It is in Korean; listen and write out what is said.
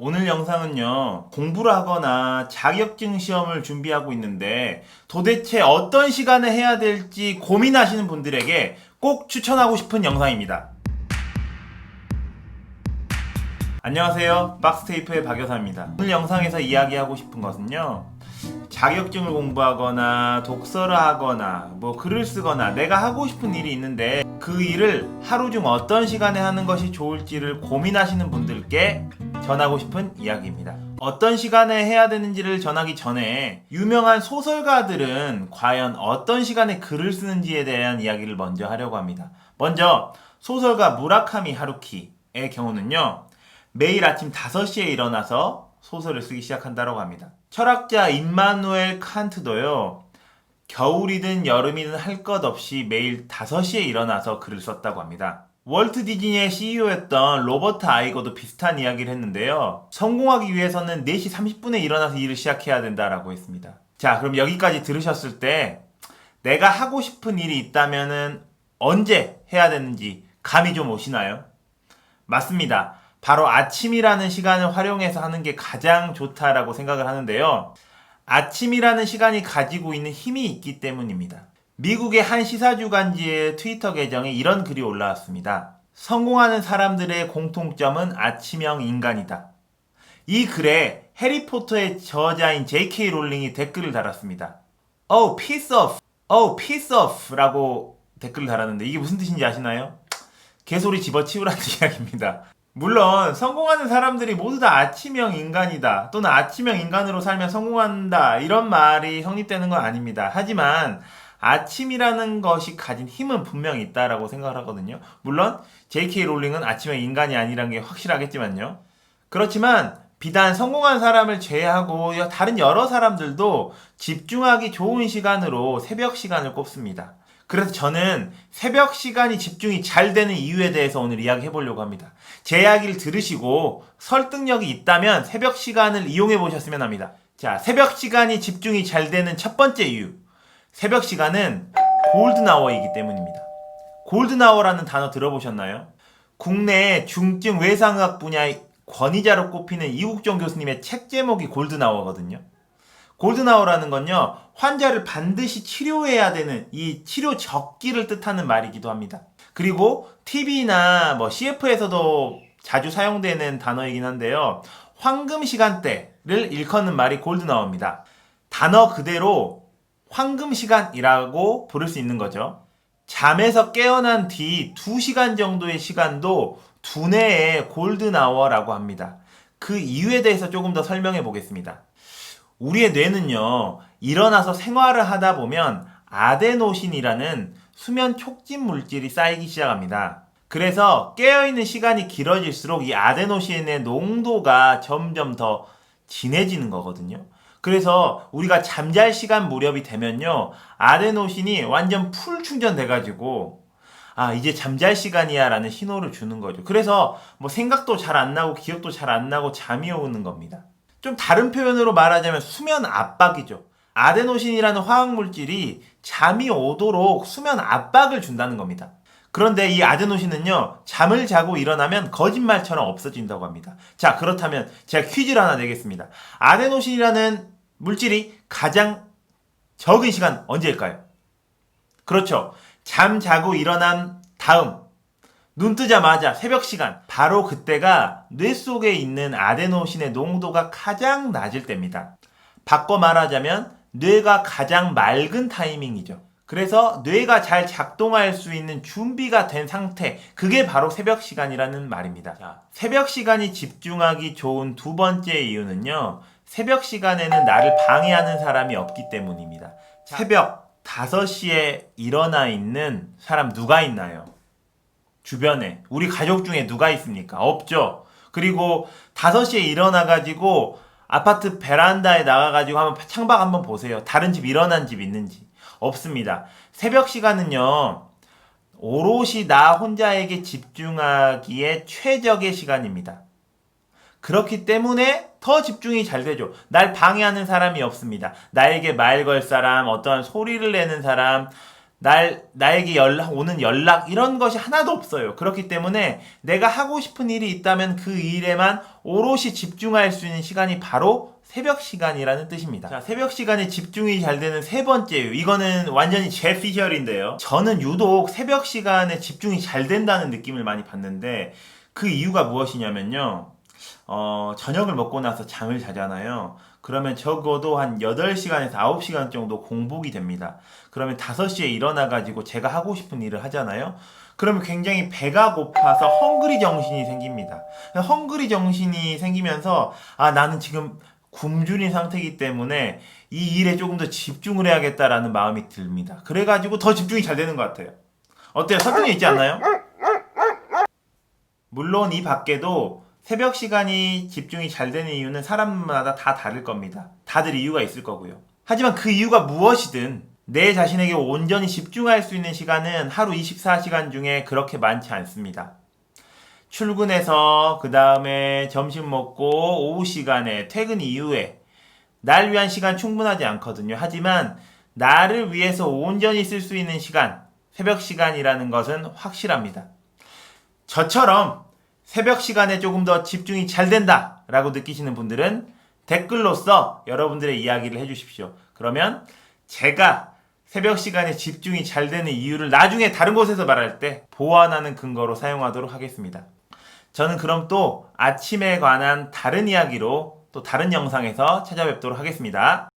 오늘 영상은요, 공부를 하거나 자격증 시험을 준비하고 있는데 도대체 어떤 시간에 해야 될지 고민하시는 분들에게 꼭 추천하고 싶은 영상입니다. 안녕하세요. 박스테이프의 박여사입니다. 오늘 영상에서 이야기하고 싶은 것은요, 자격증을 공부하거나 독서를 하거나 글을 쓰거나 내가 하고 싶은 일이 있는데 그 일을 하루 중 어떤 시간에 하는 것이 좋을지를 고민하시는 분들께 전하고 싶은 이야기입니다. 어떤 시간에 해야 되는지를 전하기 전에 유명한 소설가들은 과연 어떤 시간에 글을 쓰는지에 대한 이야기를 먼저 하려고 합니다. 먼저 소설가 무라카미 하루키의 경우는요, 매일 아침 5시에 일어나서 소설을 쓰기 시작한다고 합니다. 철학자 임마누엘 칸트도요, 겨울이든 여름이든 할 것 없이 매일 5시에 일어나서 글을 썼다고 합니다. 월트 디즈니의 CEO였던 로버트 아이거도 비슷한 이야기를 했는데요. 성공하기 위해서는 4시 30분에 일어나서 일을 시작해야 된다라고 했습니다. 자, 그럼 여기까지 들으셨을 때 내가 하고 싶은 일이 있다면은 언제 해야 되는지 감이 좀 오시나요? 맞습니다. 바로 아침이라는 시간을 활용해서 하는 게 가장 좋다라고 생각을 하는데요. 아침이라는 시간이 가지고 있는 힘이 있기 때문입니다. 미국의 한 시사주간지의 트위터 계정에 이런 글이 올라왔습니다. 성공하는 사람들의 공통점은 아침형 인간이다. 이 글에 해리포터의 저자인 J.K. 롤링이 댓글을 달았습니다. Oh, piece off! Oh, piece off! 라고 댓글을 달았는데 이게 무슨 뜻인지 아시나요? 개소리 집어치우라는 이야기입니다. 물론 성공하는 사람들이 모두 다 아침형 인간이다 또는 아침형 인간으로 살면 성공한다 이런 말이 성립되는 건 아닙니다. 하지만 아침이라는 것이 가진 힘은 분명히 있다라고 생각을 하거든요. 물론 J.K. 롤링은 아침형 인간이 아니라는 게 확실하겠지만요. 그렇지만 비단 성공한 사람을 제외하고 다른 여러 사람들도 집중하기 좋은 시간으로 새벽 시간을 꼽습니다. 그래서 저는 새벽 시간이 집중이 잘 되는 이유에 대해서 오늘 이야기해 보려고 합니다. 제 이야기를 들으시고 설득력이 있다면 새벽 시간을 이용해 보셨으면 합니다. 자, 새벽 시간이 집중이 잘 되는 첫 번째 이유. 새벽 시간은 골든아워이기 때문입니다. 골든아워라는 단어 들어보셨나요? 국내 중증 외상의학 분야의 권위자로 꼽히는 이국종 교수님의 책 제목이 골든아워거든요. 골든아워라는 건요, 환자를 반드시 치료해야 되는 이 치료 적기를 뜻하는 말이기도 합니다. 그리고 TV나 CF에서도 자주 사용되는 단어이긴 한데요, 황금 시간대를 일컫는 말이 골든아워입니다. 단어 그대로 황금 시간이라고 부를 수 있는 거죠. 잠에서 깨어난 뒤 2시간 정도의 시간도 두뇌의 골든아워라고 합니다. 그 이유에 대해서 조금 더 설명해 보겠습니다. 우리의 뇌는요, 일어나서 생활을 하다 보면 아데노신이라는 수면 촉진 물질이 쌓이기 시작합니다. 그래서 깨어있는 시간이 길어질수록 이 아데노신의 농도가 점점 더 진해지는 거거든요. 그래서 우리가 잠잘 시간 무렵이 되면요, 아데노신이 완전 풀 충전돼가지고 이제 잠잘 시간이야 라는 신호를 주는 거죠. 그래서 생각도 잘 안 나고 기억도 잘 안 나고 잠이 오는 겁니다. 좀 다른 표현으로 말하자면 수면 압박이죠. 아데노신이라는 화학물질이 잠이 오도록 수면 압박을 준다는 겁니다. 그런데 이 아데노신은요, 잠을 자고 일어나면 거짓말처럼 없어진다고 합니다. 자, 그렇다면 제가 퀴즈를 하나 내겠습니다. 아데노신이라는 물질이 가장 적은 시간 언제일까요? 그렇죠. 잠 자고 일어난 다음 눈 뜨자마자 새벽 시간, 바로 그때가 뇌 속에 있는 아데노신의 농도가 가장 낮을 때입니다. 바꿔 말하자면 뇌가 가장 맑은 타이밍이죠. 그래서 뇌가 잘 작동할 수 있는 준비가 된 상태, 그게 바로 새벽 시간이라는 말입니다. 자, 새벽 시간이 집중하기 좋은 두 번째 이유는요, 새벽 시간에는 나를 방해하는 사람이 없기 때문입니다. 새벽 5시에 일어나 있는 사람 누가 있나요? 주변에 우리 가족 중에 누가 있습니까? 없죠. 그리고 5시에 일어나가지고 아파트 베란다에 나가가지고 한번 창밖 한번 보세요. 다른 집 일어난 집 있는지. 없습니다. 새벽 시간은요, 오롯이 나 혼자에게 집중하기에 최적의 시간입니다. 그렇기 때문에 더 집중이 잘 되죠. 날 방해하는 사람이 없습니다. 나에게 말 걸 사람, 어떠한 소리를 내는 사람, 나에게 오는 연락 이런 것이 하나도 없어요. 그렇기 때문에 내가 하고 싶은 일이 있다면 그 일에만 오롯이 집중할 수 있는 시간이 바로 새벽 시간이라는 뜻입니다. 자, 새벽 시간에 집중이 잘 되는 세 번째예요. 이거는 완전히 제 피셜인데요. 저는 유독 새벽 시간에 집중이 잘 된다는 느낌을 많이 받는데 그 이유가 무엇이냐면요. 저녁을 먹고 나서 잠을 자잖아요. 그러면 적어도 한 8시간에서 9시간 정도 공복이 됩니다. 그러면 5시에 일어나가지고 제가 하고 싶은 일을 하잖아요. 그러면 굉장히 배가 고파서 헝그리 정신이 생깁니다. 헝그리 정신이 생기면서 나는 지금 굶주린 상태이기 때문에 이 일에 조금 더 집중을 해야겠다라는 마음이 듭니다. 그래가지고 더 집중이 잘 되는 것 같아요. 어때요? 설득력 있지 않나요? 물론 이 밖에도 새벽 시간이 집중이 잘 되는 이유는 사람마다 다 다를 겁니다. 다들 이유가 있을 거고요. 하지만 그 이유가 무엇이든 내 자신에게 온전히 집중할 수 있는 시간은 하루 24시간 중에 그렇게 많지 않습니다. 출근해서 그 다음에 점심 먹고 오후 시간에 퇴근 이후에 날 위한 시간 충분하지 않거든요. 하지만 나를 위해서 온전히 쓸 수 있는 시간, 새벽 시간이라는 것은 확실합니다. 저처럼 새벽 시간에 조금 더 집중이 잘 된다 라고 느끼시는 분들은 댓글로써 여러분들의 이야기를 해주십시오. 그러면 제가 새벽 시간에 집중이 잘 되는 이유를 나중에 다른 곳에서 말할 때 보완하는 근거로 사용하도록 하겠습니다. 저는 그럼 또 아침에 관한 다른 이야기로 또 다른 영상에서 찾아뵙도록 하겠습니다.